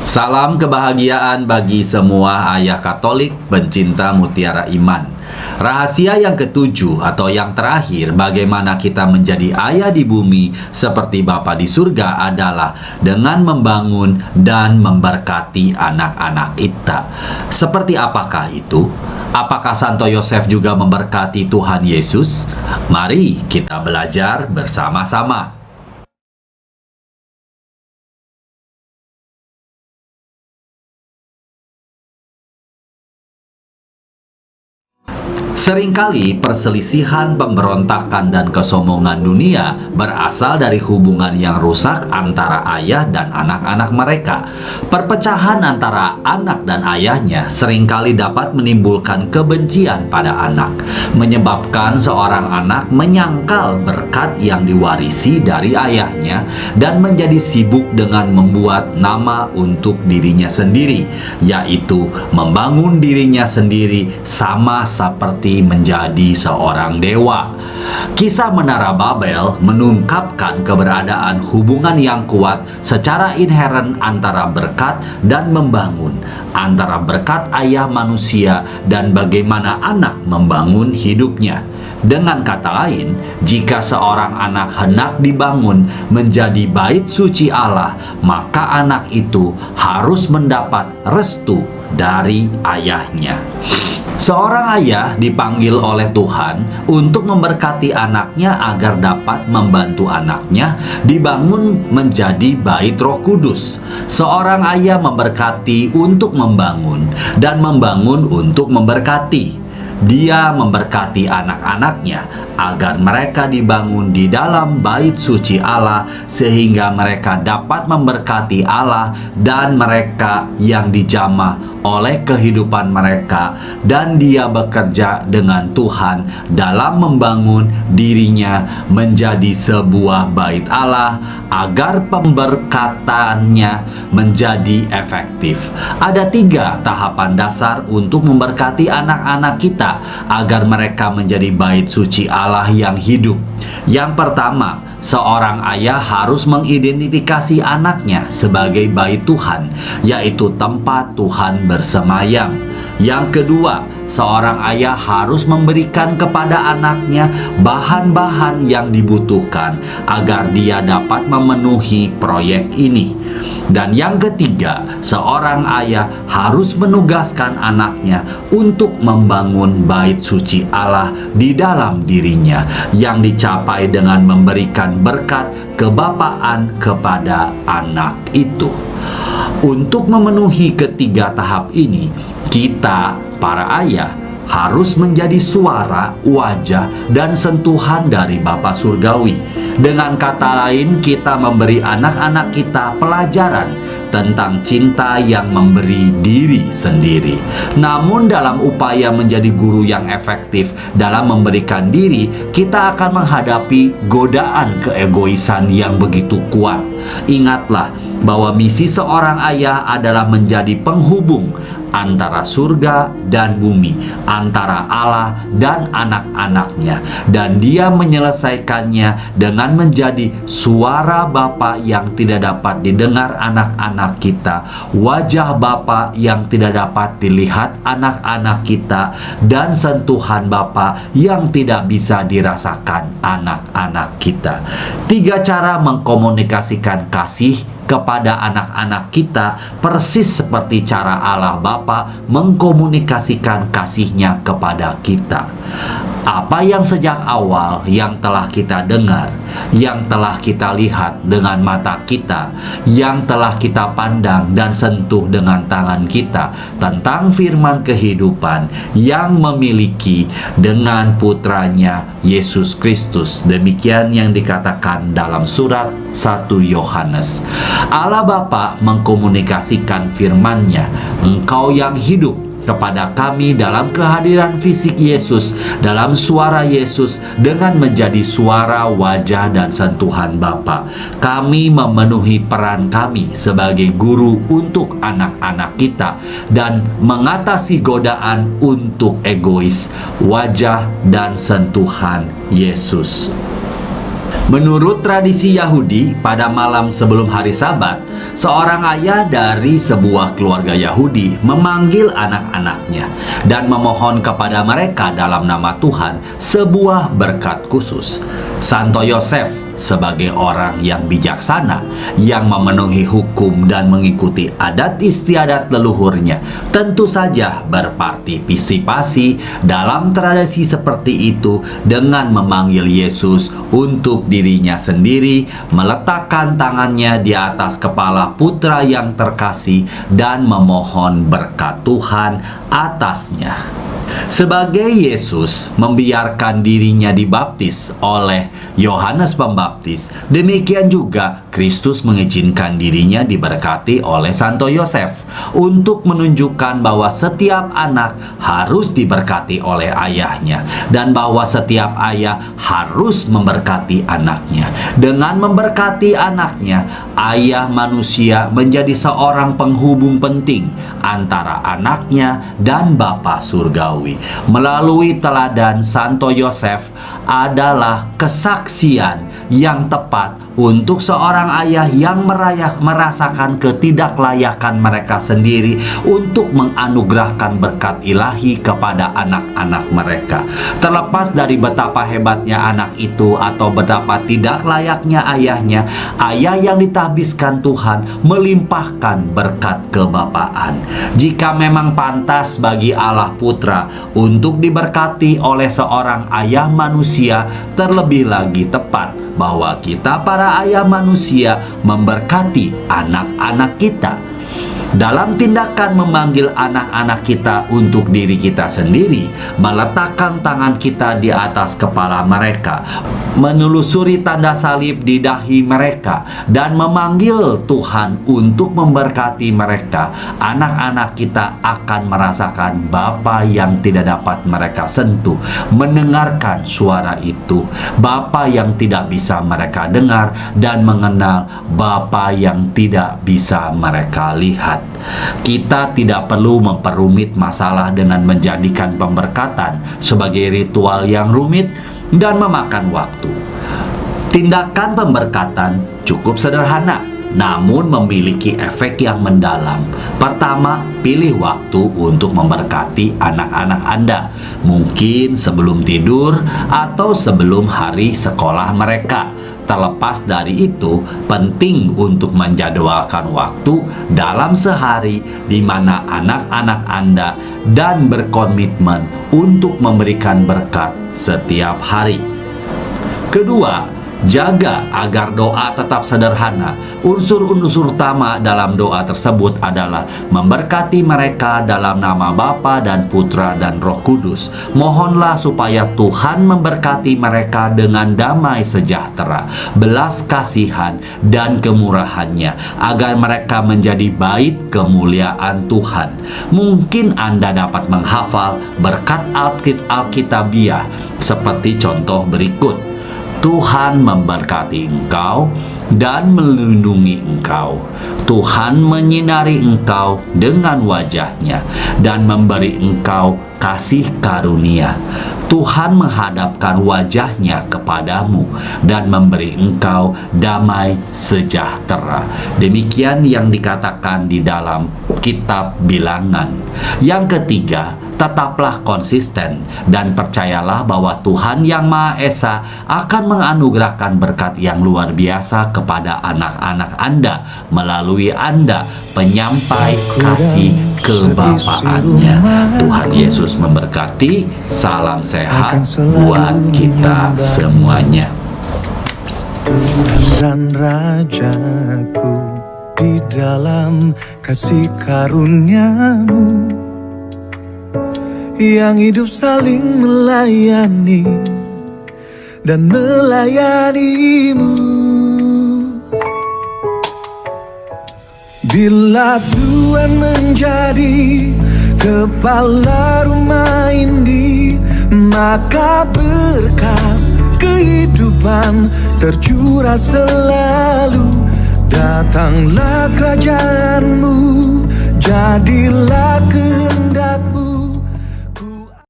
Salam kebahagiaan bagi semua ayah Katolik pencinta mutiara iman. Rahasia yang ketujuh atau yang terakhir bagaimana kita menjadi ayah di bumi seperti Bapa di surga adalah dengan membangun dan memberkati anak-anak kita. Seperti apakah itu? Apakah Santo Yosef juga memberkati Tuhan Yesus? Mari kita belajar bersama-sama. Seringkali perselisihan, pemberontakan, dan kesombongan dunia berasal dari hubungan yang rusak antara ayah dan anak-anak mereka. Perpecahan antara anak dan ayahnya seringkali dapat menimbulkan kebencian pada anak, menyebabkan seorang anak menyangkal berkat yang diwarisi dari ayahnya dan menjadi sibuk dengan membuat nama untuk dirinya sendiri, yaitu membangun dirinya sendiri sama seperti menjadi seorang dewa. Kisah Menara Babel mengungkapkan keberadaan hubungan yang kuat secara inheren antara berkat dan membangun, antara berkat ayah manusia dan bagaimana anak membangun hidupnya. Dengan kata lain, jika seorang anak hendak dibangun menjadi bait suci Allah, maka anak itu harus mendapat restu dari ayahnya. Seorang ayah dipanggil oleh Tuhan untuk memberkati anaknya agar dapat membantu anaknya dibangun menjadi bait Roh Kudus. Seorang ayah memberkati untuk membangun dan membangun untuk memberkati. Dia memberkati anak-anaknya agar mereka dibangun di dalam bait suci Allah sehingga mereka dapat memberkati Allah dan mereka yang dijamah oleh kehidupan mereka, dan dia bekerja dengan Tuhan dalam membangun dirinya menjadi sebuah bait Allah agar pemberkatannya menjadi efektif. Ada 3 tahapan dasar untuk memberkati anak-anak kita agar mereka menjadi bait suci Allah yang hidup. Yang pertama, seorang ayah harus mengidentifikasi anaknya sebagai bait Tuhan, yaitu tempat Tuhan bersemayam. Yang kedua, seorang ayah harus memberikan kepada anaknya bahan-bahan yang dibutuhkan agar dia dapat memenuhi proyek ini. Dan yang ketiga, seorang ayah harus menugaskan anaknya untuk membangun bait suci Allah di dalam dirinya, yang dicapai dengan memberikan berkat kebapaan kepada anak itu. Untuk memenuhi ketiga tahap ini, kita, para ayah, harus menjadi suara, wajah, dan sentuhan dari Bapa Surgawi. Dengan kata lain, kita memberi anak-anak kita pelajaran tentang cinta yang memberi diri sendiri. Namun dalam upaya menjadi guru yang efektif dalam memberikan diri, kita akan menghadapi godaan keegoisan yang begitu kuat. Ingatlah bahwa misi seorang ayah adalah menjadi penghubung antara surga dan bumi, antara Allah dan anak-anaknya, dan dia menyelesaikannya dengan menjadi suara Bapa yang tidak dapat didengar anak-anak kita, wajah Bapa yang tidak dapat dilihat anak-anak kita, dan sentuhan Bapa yang tidak bisa dirasakan anak-anak kita. 3 cara mengkomunikasikan kasih kepada anak-anak kita persis seperti cara Allah Bapa mengkomunikasikan kasih-Nya kepada kita. Apa yang sejak awal yang telah kita dengar, yang telah kita lihat dengan mata kita, yang telah kita pandang dan sentuh dengan tangan kita tentang firman kehidupan yang memiliki dengan putranya Yesus Kristus. Demikian yang dikatakan dalam surat 1 Yohanes. Allah Bapa mengkomunikasikan firman-Nya, Engkau yang hidup, kepada kami dalam kehadiran fisik Yesus, dalam suara Yesus, dengan menjadi suara, wajah, dan sentuhan Bapa. Kami memenuhi peran kami sebagai guru untuk anak-anak kita dan mengatasi godaan untuk egois, wajah, dan sentuhan Yesus. Menurut tradisi Yahudi, pada malam sebelum hari Sabat, seorang ayah dari sebuah keluarga Yahudi memanggil anak-anaknya dan memohon kepada mereka dalam nama Tuhan sebuah berkat khusus. Santo Yosef sebagai orang yang bijaksana, yang memenuhi hukum dan mengikuti adat istiadat leluhurnya, tentu saja berpartisipasi dalam tradisi seperti itu dengan memanggil Yesus untuk dirinya sendiri, meletakkan tangannya di atas kepala putra yang terkasih dan memohon berkat Tuhan atasnya. Sebagai Yesus membiarkan dirinya dibaptis oleh Yohanes Pembaptis, demikian juga Kristus mengizinkan dirinya diberkati oleh Santo Yosef untuk menunjukkan bahwa setiap anak harus diberkati oleh ayahnya dan bahwa setiap ayah harus memberkati anaknya. Dengan memberkati anaknya, ayah manusia menjadi seorang penghubung penting antara anaknya dan Bapa surgawi. Melalui teladan Santo Yosef adalah kesaksian yang tepat untuk seorang ayah yang merasakan ketidaklayakan mereka sendiri untuk menganugerahkan berkat ilahi kepada anak-anak mereka. Terlepas dari betapa hebatnya anak itu atau betapa tidak layaknya ayahnya, ayah yang ditahbiskan Tuhan melimpahkan berkat kebapaan. Jika memang pantas bagi Allah Putra untuk diberkati oleh seorang ayah manusia, terlebih lagi tepat bahwa kita para ayah manusia memberkati anak-anak kita. Dalam tindakan memanggil anak-anak kita untuk diri kita sendiri, meletakkan tangan kita di atas kepala mereka, menelusuri tanda salib di dahi mereka, dan memanggil Tuhan untuk memberkati mereka, anak-anak kita akan merasakan Bapa yang tidak dapat mereka sentuh, mendengarkan suara itu, Bapa yang tidak bisa mereka dengar, dan mengenal Bapa yang tidak bisa mereka lihat. Kita tidak perlu memperumit masalah dengan menjadikan pemberkatan sebagai ritual yang rumit dan memakan waktu. Tindakan pemberkatan cukup sederhana, namun memiliki efek yang mendalam. Pertama, pilih waktu untuk memberkati anak-anak Anda, mungkin sebelum tidur atau sebelum hari sekolah mereka. Terlepas dari itu, penting untuk menjadwalkan waktu dalam sehari di mana anak-anak Anda dan berkomitmen untuk memberikan berkat setiap hari. Kedua, jaga agar doa tetap sederhana. Unsur-unsur utama dalam doa tersebut adalah memberkati mereka dalam nama Bapa dan Putra dan Roh Kudus. Mohonlah supaya Tuhan memberkati mereka dengan damai sejahtera, belas kasihan, dan kemurahannya, agar mereka menjadi bait kemuliaan Tuhan. Mungkin Anda dapat menghafal berkat Alkitabiah seperti contoh berikut. Tuhan memberkati engkau dan melindungi engkau. Tuhan menyinari engkau dengan wajah-Nya dan memberi engkau kasih karunia. Tuhan menghadapkan wajah-Nya kepadamu dan memberi engkau damai sejahtera. Demikian yang dikatakan di dalam kitab Bilangan. Yang ketiga, tetaplah konsisten dan percayalah bahwa Tuhan Yang Maha Esa akan menganugerahkan berkat yang luar biasa kepada anak-anak Anda melalui Anda, penyampai kasih kebapaannya. Tuhan Yesus memberkati. Salam sehat buat kita semuanya. Dan Rajaku, di dalam kasih karunia-Mu yang hidup saling melayani dan melayani-Mu. Bila Tuhan menjadi kepala rumah ini, maka berkat kehidupan tercurah selalu. Datanglah kerajaan-Mu, jadilah kehendak